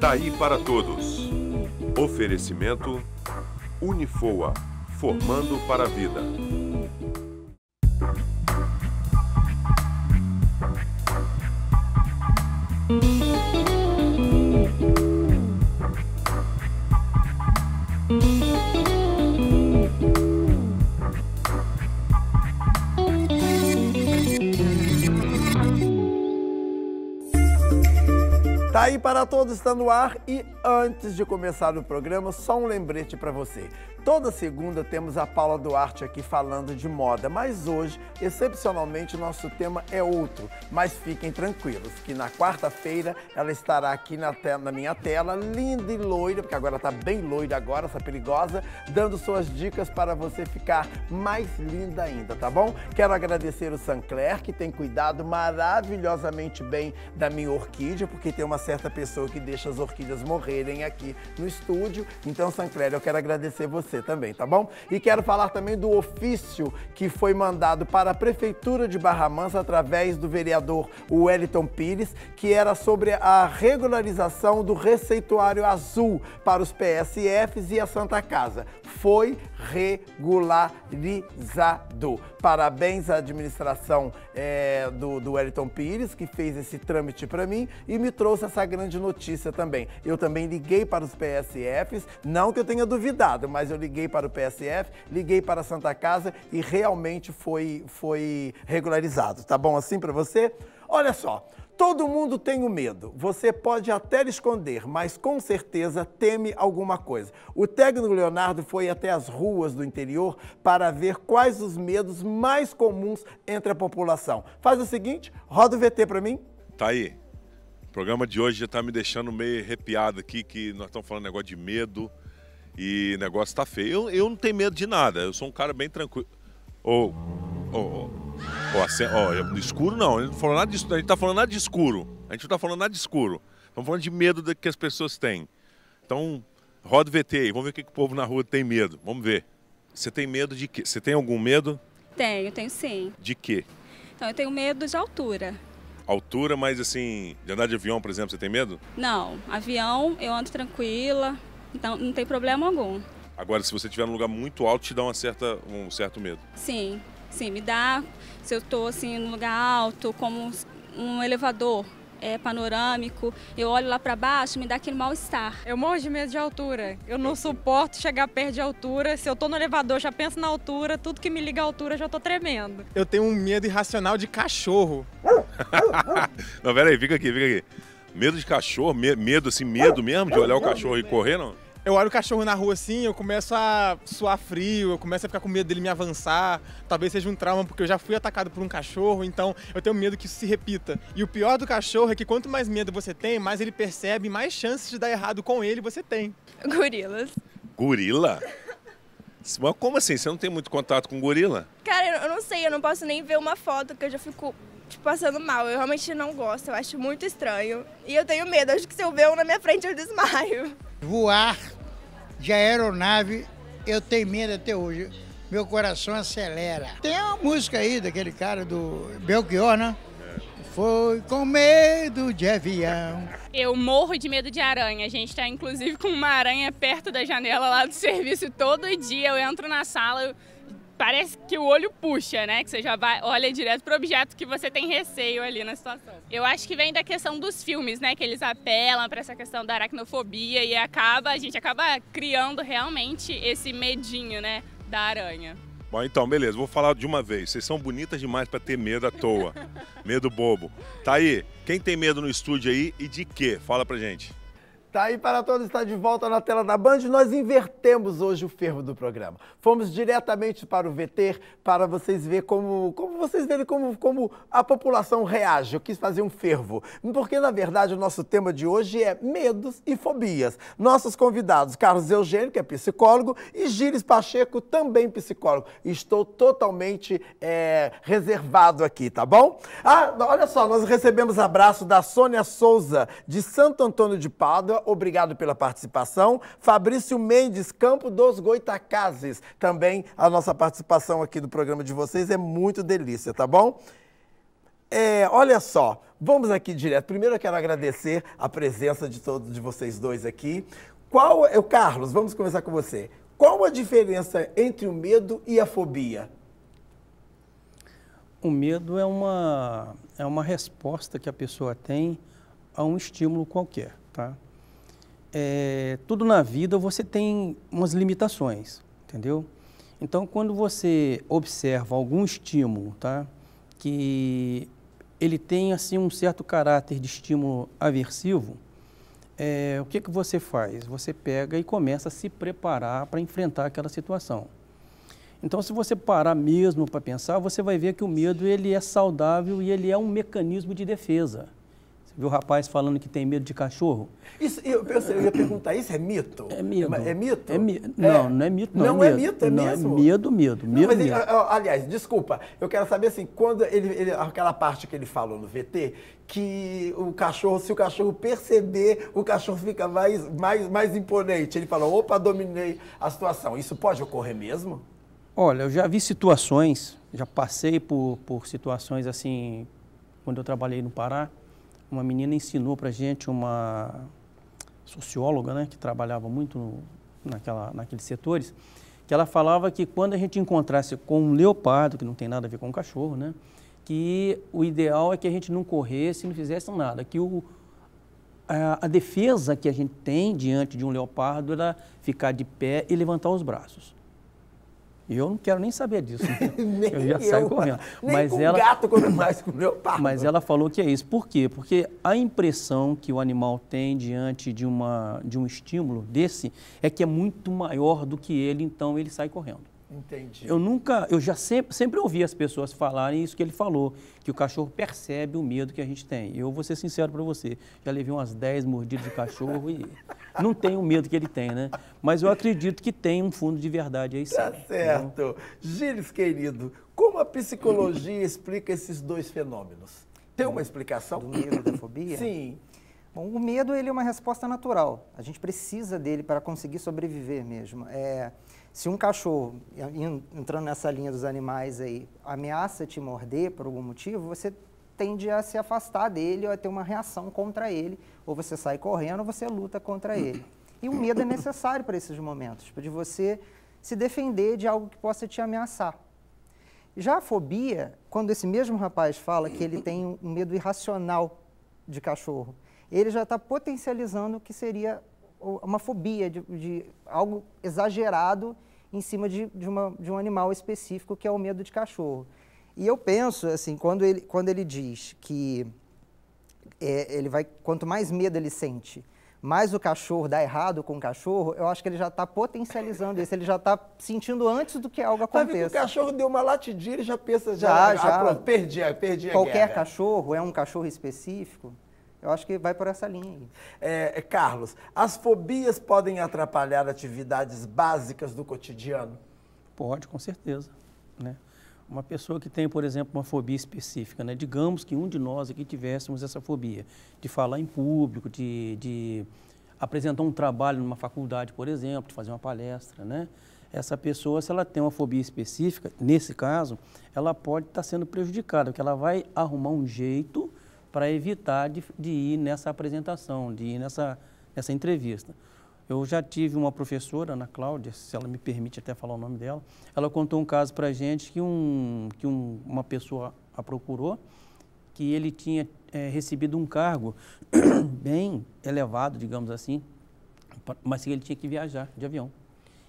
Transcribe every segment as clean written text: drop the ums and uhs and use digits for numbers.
Tá aí para todos. Oferecimento Unifoa, formando para a vida. Tá aí para todos, está no ar. E antes de começar o programa, só um lembrete para você. Toda segunda temos a Paula Duarte aqui falando de moda, mas hoje, excepcionalmente, o nosso tema é outro. Mas fiquem tranquilos, que na quarta-feira ela estará aqui na minha tela, linda e loira, porque agora tá bem loira agora, essa perigosa, dando suas dicas para você ficar mais linda ainda, tá bom? Quero agradecer o Sancler, que tem cuidado maravilhosamente bem da minha orquídea, porque tem uma certa pessoa que deixa as orquídeas morrerem aqui no estúdio. Então, Sancler, eu quero agradecer você também, tá bom? E quero falar também do ofício que foi mandado para a Prefeitura de Barra Mansa através do vereador Wellington Pires, que era sobre a regularização do receituário azul para os PSFs e a Santa Casa. Foi regularizado. Parabéns à administração do Wellington Pires, que fez esse trâmite para mim e me trouxe essa grande notícia também. Eu também liguei para os PSFs, não que eu tenha duvidado, mas eu liguei para o PSF, liguei para a Santa Casa e realmente foi regularizado. Tá bom assim para você? Olha só. Todo mundo tem o medo, você pode até esconder, mas com certeza teme alguma coisa. O técnico Leonardo foi até as ruas do interior para ver quais os medos mais comuns entre a população. Faz o seguinte, roda o VT para mim. Tá aí. O programa de hoje já tá me deixando meio arrepiado aqui, que nós estamos falando negócio de medo e o negócio tá feio. Eu não tenho medo de nada, eu sou um cara bem tranquilo. No escuro não, a gente tá falando nada de escuro. A gente não tá falando nada de escuro. Estamos falando de medo que as pessoas têm. Então, roda o VT aí, vamos ver o que o povo na rua tem medo. Vamos ver. Você tem medo de quê? Você tem algum medo? Tenho sim. De quê? Então, eu tenho medo de altura. Altura, mas assim, de andar de avião, por exemplo, você tem medo? Não, avião eu ando tranquila, então não tem problema algum. Agora, se você estiver num lugar muito alto, te dá um certo medo? Sim, me dá. Se eu estou assim num lugar alto, como um elevador panorâmico, eu olho lá para baixo, me dá aquele mal-estar. Eu morro de medo de altura. Eu não suporto chegar perto de altura. Se eu tô no elevador, já penso na altura, tudo que me liga à altura, já tô tremendo. Eu tenho um medo irracional de cachorro. Não, peraí, fica aqui. Medo de cachorro? Medo mesmo de olhar o cachorro e correr, não? Eu olho o cachorro na rua assim, eu começo a suar frio, eu começo a ficar com medo dele me avançar. Talvez seja um trauma, porque eu já fui atacado por um cachorro, então eu tenho medo que isso se repita. E o pior do cachorro é que quanto mais medo você tem, mais ele percebe, mais chances de dar errado com ele você tem. Gorilas. Gorila? Mas como assim? Você não tem muito contato com gorila? Cara, eu não sei, eu não posso nem ver uma foto que eu já fico passando mal. Eu realmente não gosto, eu acho muito estranho. E eu tenho medo, acho que se eu ver um na minha frente eu desmaio. Voar de aeronave, eu tenho medo até hoje. Meu coração acelera. Tem uma música aí daquele cara do Belchior, né? Foi com medo de avião. Eu morro de medo de aranha. A gente tá inclusive com uma aranha perto da janela lá do serviço todo dia. Eu entro na sala, parece que o olho puxa, né? Que você já olha direto pro objeto que você tem receio ali na situação. Eu acho que vem da questão dos filmes, né? Que eles apelam para essa questão da aracnofobia e a gente acaba criando realmente esse medinho, né? Da aranha. Bom, então, beleza, vou falar de uma vez. Vocês são bonitas demais pra ter medo à toa. Medo bobo. Tá aí, quem tem medo no estúdio aí e de quê? Fala pra gente. Tá aí para todos, está de volta na tela da Band. Nós invertemos hoje o fervo do programa. Fomos diretamente para o VT para vocês verem como a população reage. Eu quis fazer um fervo, porque na verdade o nosso tema de hoje é medos e fobias. Nossos convidados, Carlos Eugênio, que é psicólogo, e Gilles Pacheco, também psicólogo. Estou totalmente reservado aqui, tá bom? Ah, olha só, nós recebemos abraço da Sônia Souza, de Santo Antônio de Pádua. Obrigado pela participação. Fabrício Mendes, Campo dos Goitacazes. Também a nossa participação aqui do programa de vocês é muito delícia, tá bom? Olha só, vamos aqui direto. Primeiro eu quero agradecer a presença de todos de vocês dois aqui. Carlos, vamos começar com você. Qual a diferença entre o medo e a fobia? O medo é uma resposta que a pessoa tem a um estímulo qualquer, tá? Tudo na vida você tem umas limitações, entendeu? Então, quando você observa algum estímulo, tá? Que ele tem, assim, um certo caráter de estímulo aversivo, o que você faz? Você pega e começa a se preparar para enfrentar aquela situação. Então, se você parar mesmo para pensar, você vai ver que o medo ele é saudável e ele é um mecanismo de defesa. Você viu o rapaz falando que tem medo de cachorro? Isso, eu ia perguntar, isso é mito? É medo. É mito? Não, não é mito, não. Não é mito, é mesmo? É medo. Aliás, desculpa, eu quero saber assim, quando aquela parte que ele falou no VT, que o cachorro, se o cachorro perceber, o cachorro fica mais imponente. Ele falou, opa, dominei a situação. Isso pode ocorrer mesmo? Olha, eu já vi situações, já passei por situações assim, quando eu trabalhei no Pará, uma menina ensinou pra gente, uma socióloga, né, que trabalhava muito naqueles setores, que ela falava que quando a gente encontrasse com um leopardo, que não tem nada a ver com um cachorro, né, que o ideal é que a gente não corresse, não fizesse nada, que a defesa que a gente tem diante de um leopardo era ficar de pé e levantar os braços. Eu não quero nem saber disso. Eu já saio correndo. Nem com gato, quanto mais com o leopardo. Mas ela falou que é isso. Por quê? Porque a impressão que o animal tem diante de um estímulo desse é que é muito maior do que ele, então ele sai correndo. Entendi. Eu já sempre ouvi as pessoas falarem isso que ele falou, que o cachorro percebe o medo que a gente tem. Eu vou ser sincero para você, já levei umas 10 mordidas de cachorro e não tenho o medo que ele tem, né? Mas eu acredito que tem um fundo de verdade aí sim. Tá certo. Gilles, querido, como a psicologia explica esses dois fenômenos? Tem uma explicação? Do medo e da fobia? Sim. Bom, o medo ele é uma resposta natural. A gente precisa dele para conseguir sobreviver mesmo. Se um cachorro, entrando nessa linha dos animais aí, ameaça te morder por algum motivo, você tende a se afastar dele ou a ter uma reação contra ele, ou você sai correndo ou você luta contra ele. E o medo é necessário para esses momentos, de você se defender de algo que possa te ameaçar. Já a fobia, quando esse mesmo rapaz fala que ele tem um medo irracional de cachorro, ele já está potencializando o que seria uma fobia de algo exagerado em cima de um animal específico, que é o medo de cachorro. E eu penso, assim, quando ele diz que quanto mais medo ele sente, mais o cachorro dá errado com o cachorro, eu acho que ele já está potencializando isso, ele já está sentindo antes do que algo aconteça. O cachorro deu uma latidinha, ele já pensa, pronto, perdi a Qualquer guerra. Cachorro é um cachorro específico, eu acho que vai por essa linha aí. Carlos, as fobias podem atrapalhar atividades básicas do cotidiano? Pode, com certeza, né? Uma pessoa que tem, por exemplo, uma fobia específica, né? Digamos que um de nós aqui tivéssemos essa fobia de falar em público, de apresentar um trabalho numa faculdade, por exemplo, de fazer uma palestra, né? Essa pessoa, se ela tem uma fobia específica, nesse caso, ela pode estar sendo prejudicada, porque ela vai arrumar um jeito para evitar de ir nessa apresentação, de ir nessa entrevista. Eu já tive uma professora, Ana Cláudia, se ela me permite até falar o nome dela, ela contou um caso para a gente que uma pessoa a procurou, que ele tinha recebido um cargo bem elevado, digamos assim, mas que ele tinha que viajar de avião.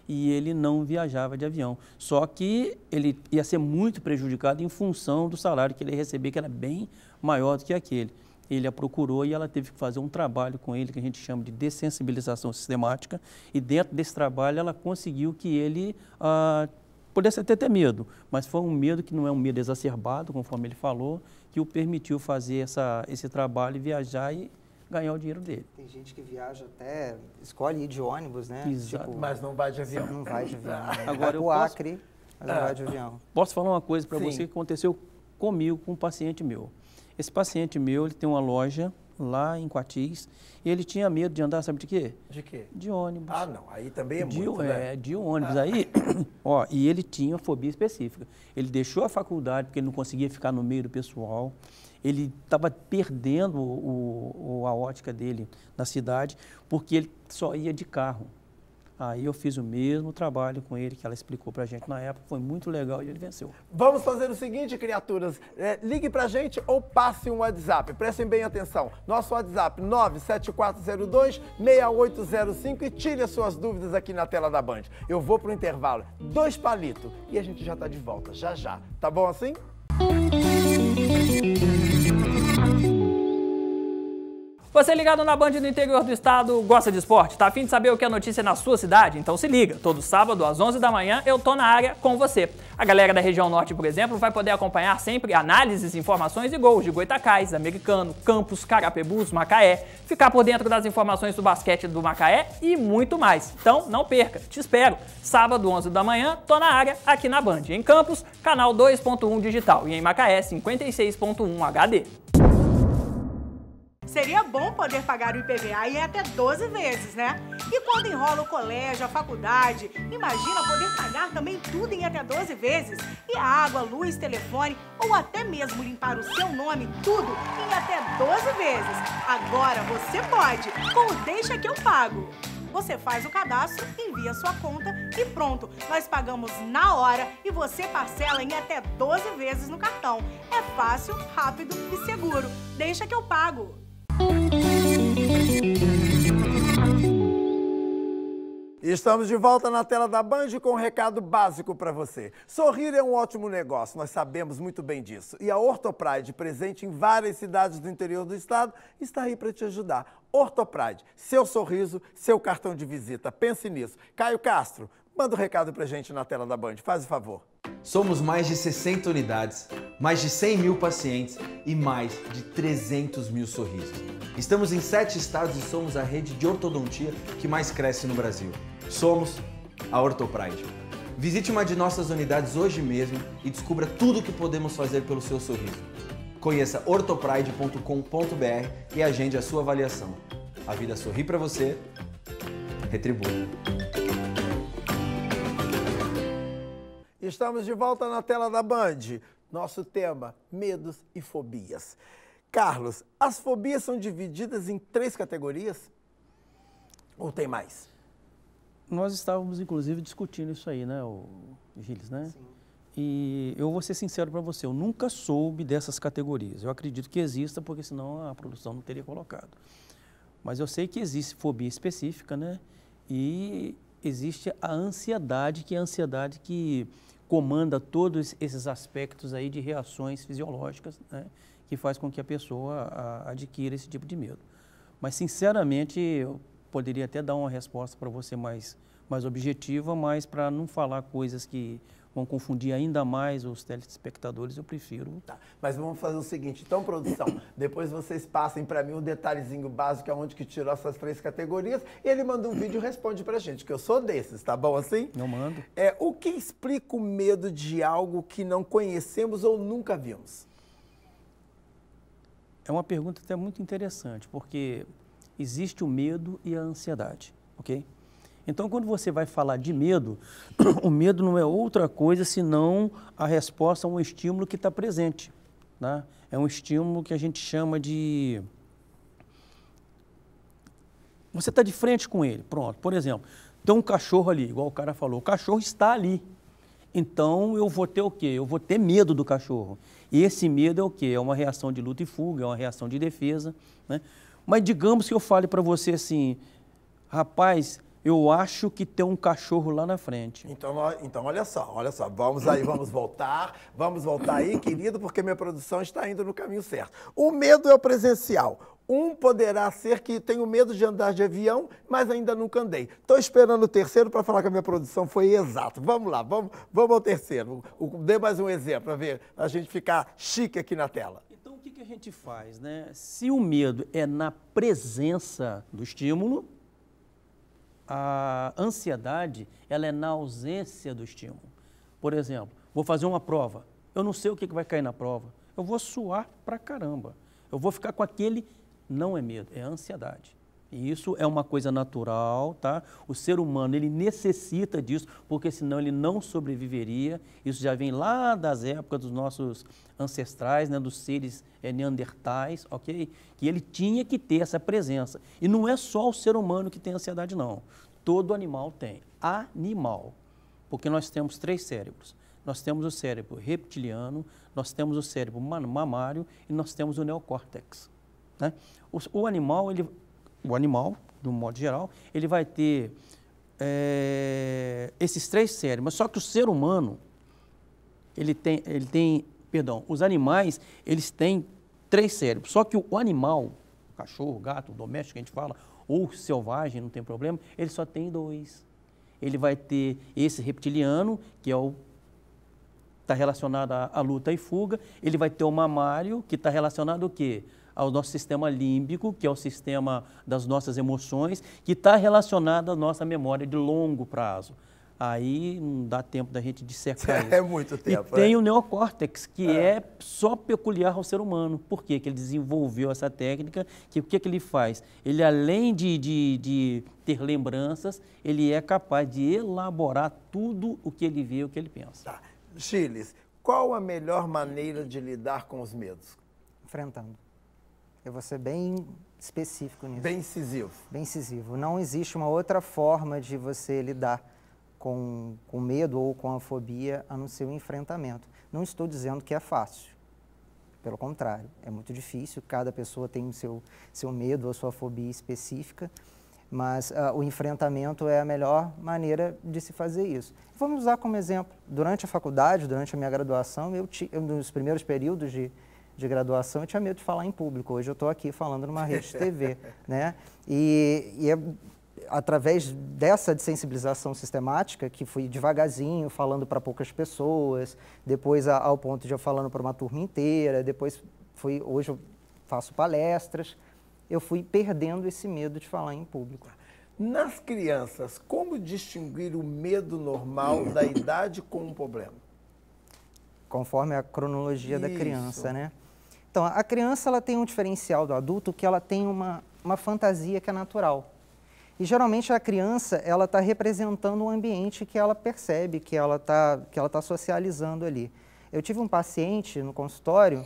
E ele não viajava de avião. Só que ele ia ser muito prejudicado em função do salário que ele ia receber, que era bem maior do que aquele. Ele a procurou e ela teve que fazer um trabalho com ele, que a gente chama de dessensibilização sistemática, e dentro desse trabalho ela conseguiu que ele pudesse até ter medo, mas foi um medo que não é um medo exacerbado, conforme ele falou, que o permitiu fazer esse trabalho e viajar e ganhar o dinheiro dele. Tem gente que viaja até, escolhe ir de ônibus, né? Exato. Tipo, mas não vai de avião. Não vai de avião. Né? Agora o Acre, mas não vai de avião. Posso falar uma coisa para você que aconteceu comigo, com um paciente meu. Esse paciente meu, ele tem uma loja lá em Coatis e ele tinha medo de andar, sabe de quê? De quê? De ônibus. Ah, não, aí também é muito, né? De ônibus. Aí, e ele tinha fobia específica. Ele deixou a faculdade porque ele não conseguia ficar no meio do pessoal. ele estava perdendo a ótica dele na cidade, porque ele só ia de carro. Aí eu fiz o mesmo trabalho com ele, que ela explicou pra gente na época, foi muito legal e ele venceu. Vamos fazer o seguinte, criaturas, ligue pra gente ou passe um WhatsApp, prestem bem atenção. Nosso WhatsApp 97402-6805 e tire as suas dúvidas aqui na tela da Band. Eu vou pro intervalo, 2 palitos e a gente já tá de volta, já já. Tá bom assim? Você ligado na Band do interior do estado, gosta de esporte? Tá a fim de saber o que é notícia na sua cidade? Então se liga, todo sábado às 11 da manhã eu tô na área com você. A galera da região norte, por exemplo, vai poder acompanhar sempre análises, informações e gols de Goitacás, Americano, Campos, Carapebus, Macaé, ficar por dentro das informações do basquete do Macaé e muito mais. Então não perca, te espero. Sábado 11 da manhã, tô na área aqui na Band. Em Campos, canal 2.1 digital e em Macaé 56.1 HD. Seria bom poder pagar o IPVA em até 12 vezes, né? E quando enrola o colégio, a faculdade, imagina poder pagar também tudo em até 12 vezes. E a água, luz, telefone ou até mesmo limpar o seu nome, tudo em até 12 vezes. Agora você pode, com o Deixa que eu pago. Você faz o cadastro, envia sua conta e pronto. Nós pagamos na hora e você parcela em até 12 vezes no cartão. É fácil, rápido e seguro. Deixa que eu pago. Estamos de volta na tela da Band com um recado básico para você. Sorrir é um ótimo negócio, nós sabemos muito bem disso. E a Ortopride, presente em várias cidades do interior do estado, está aí para te ajudar. Ortopride, seu sorriso, seu cartão de visita. Pense nisso. Caio Castro, manda um recado para gente na tela da Band, faz o favor. Somos mais de 60 unidades, mais de 100 mil pacientes e mais de 300 mil sorrisos. Estamos em 7 estados e somos a rede de ortodontia que mais cresce no Brasil. Somos a Ortopride. Visite uma de nossas unidades hoje mesmo e descubra tudo o que podemos fazer pelo seu sorriso. Conheça ortopride.com.br e agende a sua avaliação. A vida sorri para você, retribua. Estamos de volta na tela da Band. Nosso tema, medos e fobias. Carlos, as fobias são divididas em 3 categorias? Ou tem mais? Nós estávamos, inclusive, discutindo isso aí, né, Gilles, né? Sim. E eu vou ser sincero para você, eu nunca soube dessas categorias. Eu acredito que exista, porque senão a produção não teria colocado. Mas eu sei que existe fobia específica, né? E existe a ansiedade, que é a ansiedade que comanda todos esses aspectos aí de reações fisiológicas, né, que faz com que a pessoa adquira esse tipo de medo. Mas, sinceramente, eu poderia até dar uma resposta para você mais objetiva, mas para não falar coisas que vão confundir ainda mais os telespectadores, eu prefiro. Tá, mas vamos fazer o seguinte, então, produção, depois vocês passem para mim um detalhezinho básico, aonde que tirou essas 3 categorias, e ele manda um vídeo e responde pra gente, que eu sou desses, tá bom assim? Eu mando. O que explica o medo de algo que não conhecemos ou nunca vimos? É uma pergunta até muito interessante, porque existe o medo e a ansiedade, ok? Então, quando você vai falar de medo, o medo não é outra coisa senão a resposta a um estímulo que está presente, né? É um estímulo que a gente chama de... Você está de frente com ele, pronto. Por exemplo, tem um cachorro ali, igual o cara falou, o cachorro está ali. Então, eu vou ter o quê? Eu vou ter medo do cachorro. E esse medo é o quê? É uma reação de luta e fuga, é uma reação de defesa, né? Mas digamos que eu fale para você assim, rapaz, eu acho que tem um cachorro lá na frente. Então olha só, vamos aí, vamos voltar aí, querido, porque minha produção está indo no caminho certo. O medo é o presencial. Um poderá ser que tenho medo de andar de avião, mas ainda nunca andei. Estou esperando o terceiro para falar que a minha produção foi exata. Vamos lá, vamos ao terceiro. Dê mais um exemplo para ver a gente ficar chique aqui na tela. Então, o que a gente faz, né? Se o medo é na presença do estímulo, a ansiedade, ela é na ausência do estímulo. Por exemplo, vou fazer uma prova. Eu não sei o que vai cair na prova. Eu vou suar pra caramba. Eu vou ficar com aquele... Não é medo, é ansiedade. Isso é uma coisa natural, tá? O ser humano, ele necessita disso, porque senão ele não sobreviveria. Isso já vem lá das épocas dos nossos ancestrais, né? Dos seres neandertais, ok? Que ele tinha que ter essa presença. E não é só o ser humano que tem ansiedade, não. Todo animal tem. Animal. Porque nós temos 3 cérebros. Nós temos o cérebro reptiliano, nós temos o cérebro mamário e nós temos o neocórtex, né? O animal, de um modo geral, ele vai ter esses 3 cérebros, só que o ser humano, os animais, eles têm 3 cérebros, só que o animal, o cachorro, o gato, o doméstico que a gente fala, ou selvagem, não tem problema, ele só tem 2. Ele vai ter esse reptiliano, que está relacionado à luta e fuga, ele vai ter o mamário, que está relacionado ao quê? Ao nosso sistema límbico, que é o sistema das nossas emoções, que está relacionado à nossa memória de longo prazo. Aí não dá tempo da gente dissecar isso. É muito tempo. E tem o neocórtex, que é só peculiar ao ser humano. Por quê? Que ele desenvolveu essa técnica, que o que ele faz? Ele, além de ter lembranças, ele é capaz de elaborar tudo o que ele vê, o que ele pensa. Tá. Chiles, qual a melhor maneira de lidar com os medos? Enfrentando. Eu vou ser bem específico nisso. Bem incisivo. Bem incisivo. Não existe uma outra forma de você lidar com medo ou com a fobia a não ser o enfrentamento. Não estou dizendo que é fácil. Pelo contrário, é muito difícil. Cada pessoa tem o seu medo ou a sua fobia específica. Mas o enfrentamento é a melhor maneira de se fazer isso. Vamos usar como exemplo. Durante a faculdade, durante a minha graduação, nos primeiros períodos de graduação, eu tinha medo de falar em público. Hoje eu estou aqui falando numa rede de TV, né? E através dessa sensibilização sistemática, que fui devagarzinho, falando para poucas pessoas, depois ao ponto de eu falando para uma turma inteira, hoje eu faço palestras, eu fui perdendo esse medo de falar em público. Nas crianças, como distinguir o medo normal da idade com um problema? Conforme a cronologia da criança, né? Então, a criança ela tem um diferencial do adulto, que ela tem uma fantasia que é natural. E, geralmente, a criança ela está representando um ambiente que ela percebe, que ela tá socializando ali. Eu tive um paciente no consultório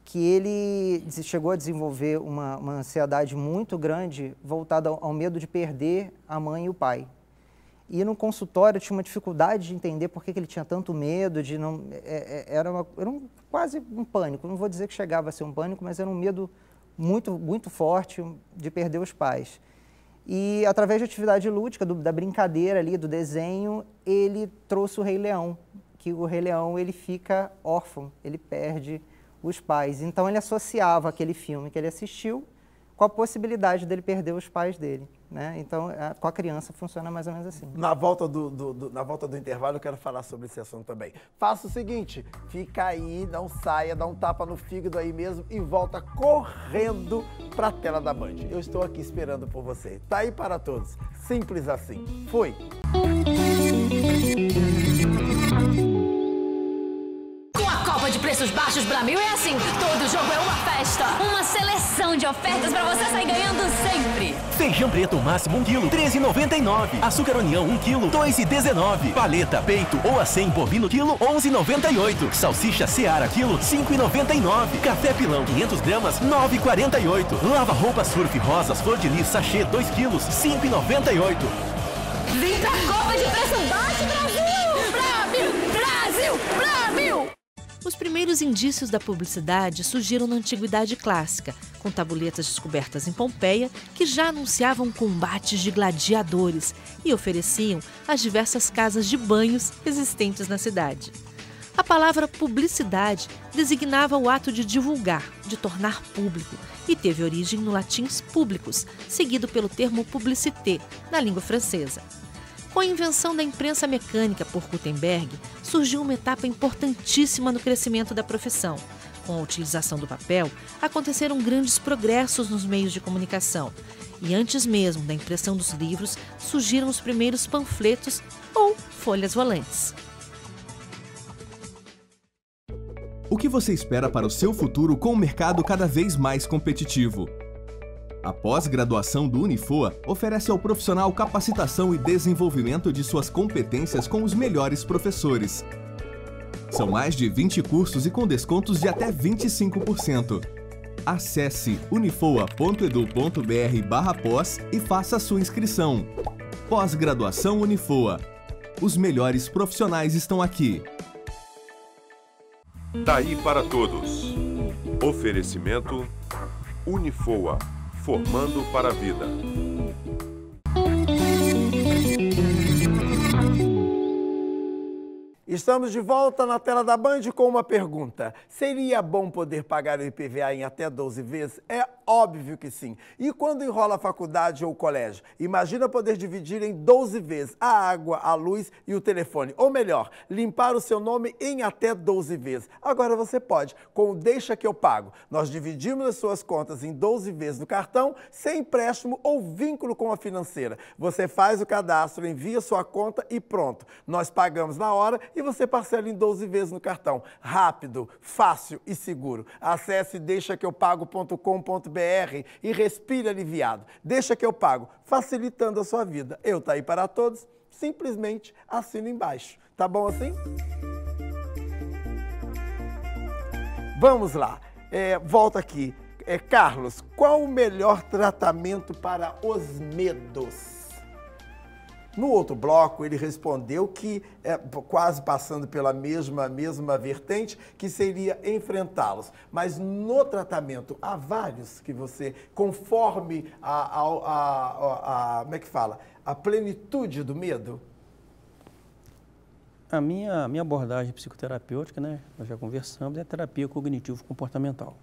que ele chegou a desenvolver uma ansiedade muito grande voltada ao medo de perder a mãe e o pai. E no consultório tinha uma dificuldade de entender por que ele tinha tanto medo, era quase um pânico. Não vou dizer que chegava a ser um pânico, mas era um medo muito, muito forte de perder os pais. E através da atividade lúdica, da brincadeira ali, do desenho, ele trouxe o Rei Leão, que o Rei Leão ele fica órfão, ele perde os pais. Então ele associava aquele filme que ele assistiu com a possibilidade dele perder os pais dele, né? Então, com a criança funciona mais ou menos assim. Na volta do intervalo, eu quero falar sobre esse assunto também. Faça o seguinte, fica aí, não saia, dá um tapa no fígado aí mesmo e volta correndo para a tela da Band. Eu estou aqui esperando por você. Tá aí para todos. Simples assim. Fui! De preços baixos Bramil é assim, todo jogo é uma festa. Uma seleção de ofertas pra você sair ganhando sempre. Feijão preto máximo 1 kg, 13,99. Açúcar União 1 kg, 2,19. Paleta, peito ou acém bovino quilo, 11,98. Salsicha Seara quilo, 5,99. Café Pilão 500 gramas, 9,48. Lava roupa Surf Rosas Flor de Lis sachê 2 kg, 5,98. Vem pra Copa de Preço Baixo, Brasil! Bramil! Brasil! Bramil! Os primeiros indícios da publicidade surgiram na Antiguidade Clássica, com tabuletas descobertas em Pompeia que já anunciavam combates de gladiadores e ofereciam as diversas casas de banhos existentes na cidade. A palavra publicidade designava o ato de divulgar, de tornar público, e teve origem no latim publicus, seguido pelo termo publicité, na língua francesa. Com a invenção da imprensa mecânica por Gutenberg, surgiu uma etapa importantíssima no crescimento da profissão. Com a utilização do papel, aconteceram grandes progressos nos meios de comunicação. E antes mesmo da impressão dos livros, surgiram os primeiros panfletos ou folhas volantes. O que você espera para o seu futuro com um mercado cada vez mais competitivo? A pós-graduação do Unifoa oferece ao profissional capacitação e desenvolvimento de suas competências com os melhores professores. São mais de 20 cursos e com descontos de até 25%. Acesse unifoa.edu.br/pós e faça sua inscrição. Pós-graduação Unifoa. Os melhores profissionais estão aqui. Daí para todos. Oferecimento Unifoa, formando para a vida. Estamos de volta na tela da Band com uma pergunta. Seria bom poder pagar o IPVA em até 12 vezes? É óbvio que sim. E quando enrola a faculdade ou o colégio? Imagina poder dividir em 12 vezes a água, a luz e o telefone. Ou melhor, limpar o seu nome em até 12 vezes. Agora você pode, com o Deixa que eu pago. Nós dividimos as suas contas em 12 vezes no cartão, sem empréstimo ou vínculo com a financeira. Você faz o cadastro, envia sua conta e pronto. Nós pagamos na hora e você parcela em 12 vezes no cartão. Rápido, fácil e seguro. Acesse deixaqueupago.com.br e respire aliviado. Deixa que eu pago, facilitando a sua vida. Eu tá aí para todos, simplesmente assina embaixo. Tá bom assim? Vamos lá, volta aqui. Carlos, qual o melhor tratamento para os medos? No outro bloco, ele respondeu que, quase passando pela mesma vertente, que seria enfrentá-los. Mas no tratamento, há vários que você, conforme como é que fala? A plenitude do medo? A minha abordagem psicoterapêutica, né, nós já conversamos, é a terapia cognitivo-comportamental.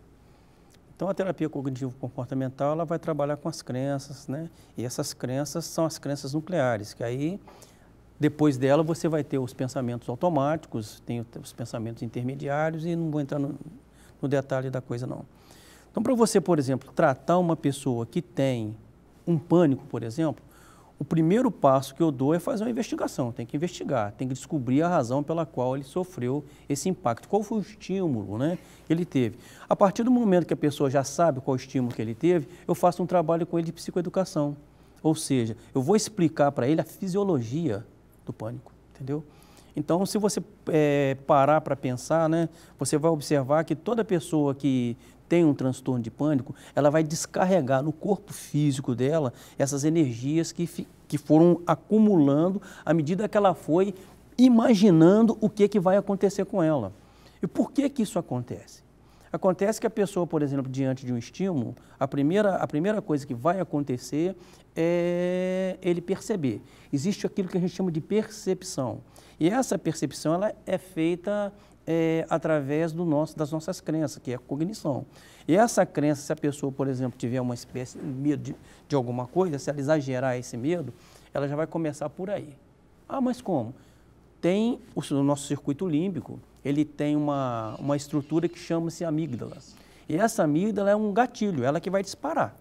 Então, a terapia cognitivo-comportamental, ela vai trabalhar com as crenças, né? E essas crenças são as crenças nucleares, que aí, depois dela, você vai ter os pensamentos automáticos, tem os pensamentos intermediários e não vou entrar no detalhe da coisa, não. Então, para você, por exemplo, tratar uma pessoa que tem um pânico, por exemplo, o primeiro passo que eu dou é fazer uma investigação, tem que investigar, tem que descobrir a razão pela qual ele sofreu esse impacto, qual foi o estímulo, né, que ele teve. A partir do momento que a pessoa já sabe qual o estímulo que ele teve, eu faço um trabalho com ele de psicoeducação, ou seja, eu vou explicar para ele a fisiologia do pânico, entendeu? Então, se você parar para pensar, né, você vai observar que toda pessoa que tem um transtorno de pânico, ela vai descarregar no corpo físico dela essas energias que foram acumulando à medida que ela foi imaginando o que vai acontecer com ela. E por que isso acontece? Acontece que a pessoa, por exemplo, diante de um estímulo, a primeira coisa que vai acontecer é ele perceber. Existe aquilo que a gente chama de percepção. E essa percepção ela é feita através das nossas crenças, que é a cognição. E essa crença, se a pessoa, por exemplo, tiver uma espécie de medo de alguma coisa, se ela exagerar esse medo, ela já vai começar por aí. Ah, mas como? Tem o nosso circuito límbico, ele tem uma estrutura que chama-se amígdala. E essa amígdala é um gatilho, ela que vai disparar,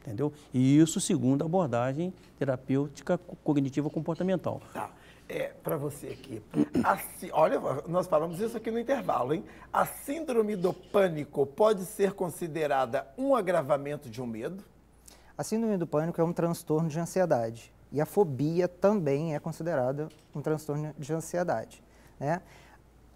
entendeu? E isso segundo a abordagem terapêutica cognitiva comportamental. Tá. Para você aqui, olha, nós falamos isso aqui no intervalo, hein? A síndrome do pânico pode ser considerada um agravamento de um medo? A síndrome do pânico é um transtorno de ansiedade e a fobia também é considerada um transtorno de ansiedade, né?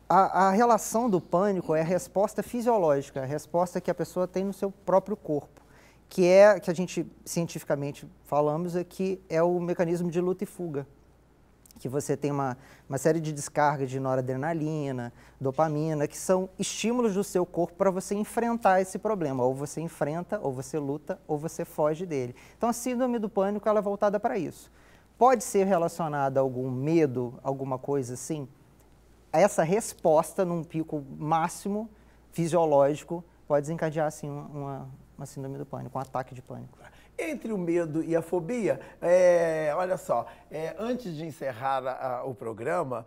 A relação do pânico é a resposta fisiológica, a resposta que a pessoa tem no seu próprio corpo, que a gente cientificamente falamos que é o mecanismo de luta e fuga. Que você tem uma série de descargas de noradrenalina, dopamina, que são estímulos do seu corpo para você enfrentar esse problema. Ou você enfrenta, ou você luta, ou você foge dele. Então, a síndrome do pânico ela é voltada para isso. Pode ser relacionada a algum medo, alguma coisa assim? Essa resposta, num pico máximo fisiológico, pode desencadear, assim, uma síndrome do pânico, um ataque de pânico. Entre o medo e a fobia, olha só, antes de encerrar o programa,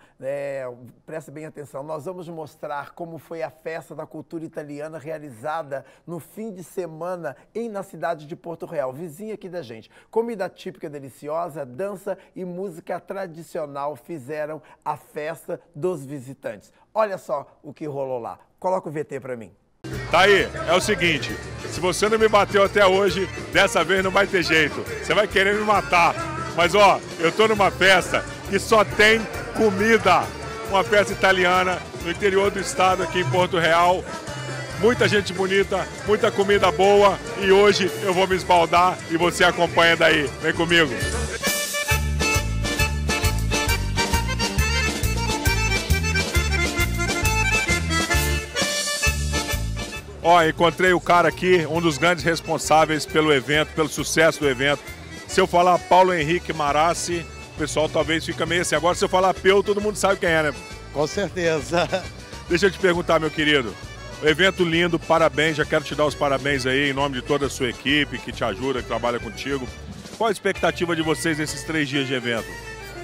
preste bem atenção, nós vamos mostrar como foi a festa da cultura italiana realizada no fim de semana na cidade de Porto Real, vizinha aqui da gente. Comida típica deliciosa, dança e música tradicional fizeram a festa dos visitantes. Olha só o que rolou lá. Coloca o VT para mim. Tá aí, é o seguinte, se você não me bateu até hoje, dessa vez não vai ter jeito. Você vai querer me matar. Mas ó, eu tô numa festa que só tem comida. Uma festa italiana no interior do estado, aqui em Porto Real. Muita gente bonita, muita comida boa. E hoje eu vou me esbaldar e você acompanha daí. Vem comigo. Ó, encontrei o cara aqui, um dos grandes responsáveis pelo evento, pelo sucesso do evento. Se eu falar Paulo Henrique Marassi, o pessoal talvez fica meio assim. Agora, se eu falar Peu, todo mundo sabe quem é, né? Com certeza. Deixa eu te perguntar, meu querido. Evento lindo, parabéns. Já quero te dar os parabéns aí, em nome de toda a sua equipe que te ajuda, que trabalha contigo. Qual a expectativa de vocês nesses 3 dias de evento?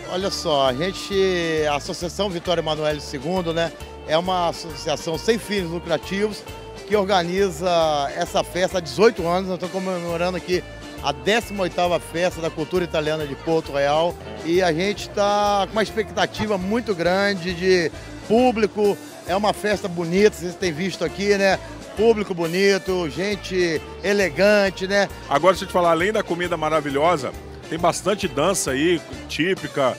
Olha só, a Associação Vitória Emanuele II, né, é uma associação sem fins lucrativos que organiza essa festa há 18 anos. Nós estamos comemorando aqui a 18ª Festa da Cultura Italiana de Porto Real e a gente está com uma expectativa muito grande de público. É uma festa bonita, vocês têm visto aqui, né? Público bonito, gente elegante, né? Agora, deixa eu te falar, além da comida maravilhosa, tem bastante dança aí, típica,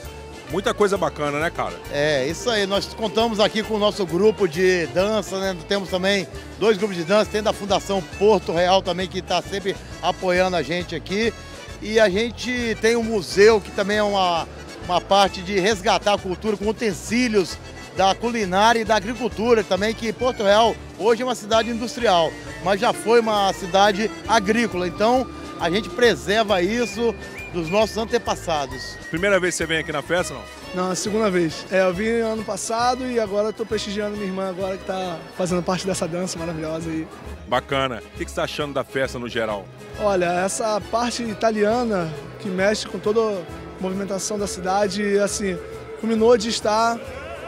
muita coisa bacana, né, cara? É, isso aí. Nós contamos aqui com o nosso grupo de dança, né? Temos também 2 grupos de dança, tem da Fundação Porto Real também, que está sempre apoiando a gente aqui. E a gente tem um museu, que também é uma parte de resgatar a cultura com utensílios da culinária e da agricultura também, que Porto Real hoje é uma cidade industrial, mas já foi uma cidade agrícola. Então, a gente preserva isso dos nossos antepassados. Primeira vez que você vem aqui na festa, não? Não, a segunda vez. Eu vim ano passado e agora estou prestigiando minha irmã agora que está fazendo parte dessa dança maravilhosa aí. Bacana. O que você está achando da festa no geral? Olha, essa parte italiana que mexe com toda a movimentação da cidade, assim, culminou de estar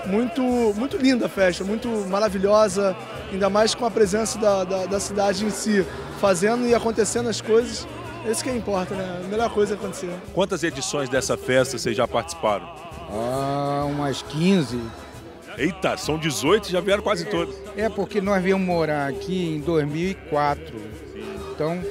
muito linda a festa, muito maravilhosa, ainda mais com a presença da cidade em si, fazendo e acontecendo as coisas. Isso que importa, né? A melhor coisa acontecer. Quantas edições dessa festa vocês já participaram? Umas 15. Eita, são 18 e já vieram quase todos. É porque nós viemos morar aqui em 2004. Então,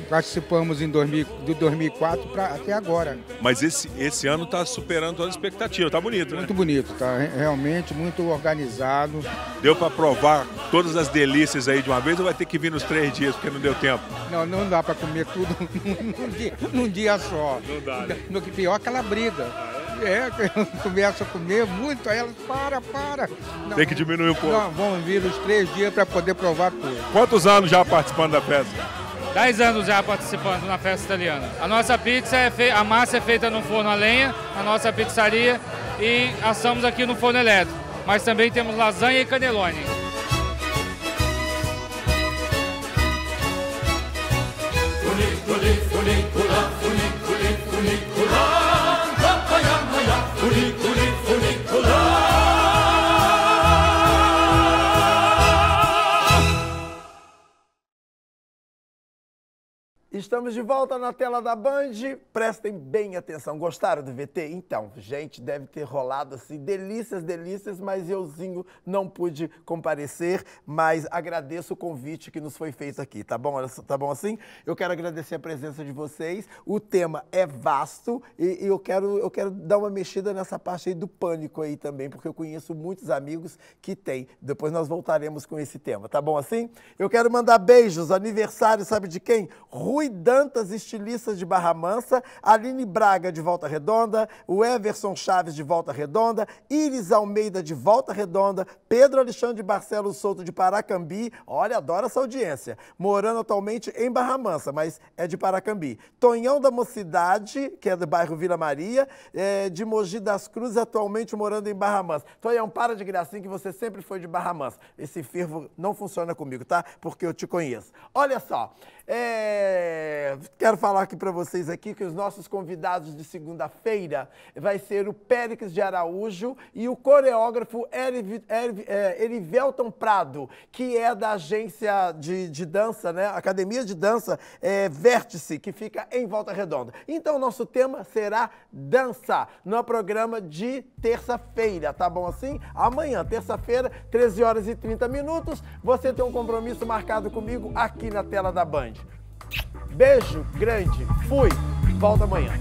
participamos de 2004 até agora. Mas esse ano está superando toda a expectativa, tá bonito, né? Muito bonito, tá realmente muito organizado. Deu para provar todas as delícias aí de uma vez ou vai ter que vir nos 3 dias porque não deu tempo? Não dá para comer tudo num dia só. Não dá, né? No que pior que ela briga. Começa a comer muito, aí ela para. Não, tem que diminuir um pouco. Não, vamos vir os 3 dias para poder provar tudo. Quantos anos já participando da festa? 10 anos já participando na festa italiana. A nossa pizza a massa é feita no forno a lenha, a nossa pizzaria, e assamos aqui no forno elétrico. Mas também temos lasanha e canelone. Estamos de volta na tela da Band. Prestem bem atenção. Gostaram do VT? Então, gente, deve ter rolado assim delícias, mas euzinho não pude comparecer, mas agradeço o convite que nos foi feito aqui, tá bom? Tá bom assim? Eu quero agradecer a presença de vocês. O tema é vasto e eu quero dar uma mexida nessa parte aí do pânico aí também, porque eu conheço muitos amigos que têm. Depois nós voltaremos com esse tema, tá bom assim? Eu quero mandar beijos, aniversário, sabe de quem? Rui Dantas, estilistas de Barra Mansa, Aline Braga de Volta Redonda, o Everson Chaves de Volta Redonda, Iris Almeida de Volta Redonda, Pedro Alexandre Barcelos Souto de Paracambi, olha, adoro essa audiência, morando atualmente em Barra Mansa, mas é de Paracambi. Tonhão da Mocidade, que é do bairro Vila Maria, de Mogi das Cruzes, atualmente morando em Barra Mansa. Tonhão, para de gracinha que você sempre foi de Barra Mansa. Esse fervo não funciona comigo, tá? Porque eu te conheço. Olha só, Quero falar aqui para vocês aqui que os nossos convidados de segunda-feira vai ser o Péricles de Araújo e o coreógrafo Erivelton Prado, que é da agência de dança, né? Academia de Dança Vértice, que fica em Volta Redonda. Então, o nosso tema será dança no programa de terça-feira, tá bom assim? Amanhã, terça-feira, 13 horas e 30 minutos, você tem um compromisso marcado comigo aqui na tela da Band. Beijo grande, fui, volta amanhã.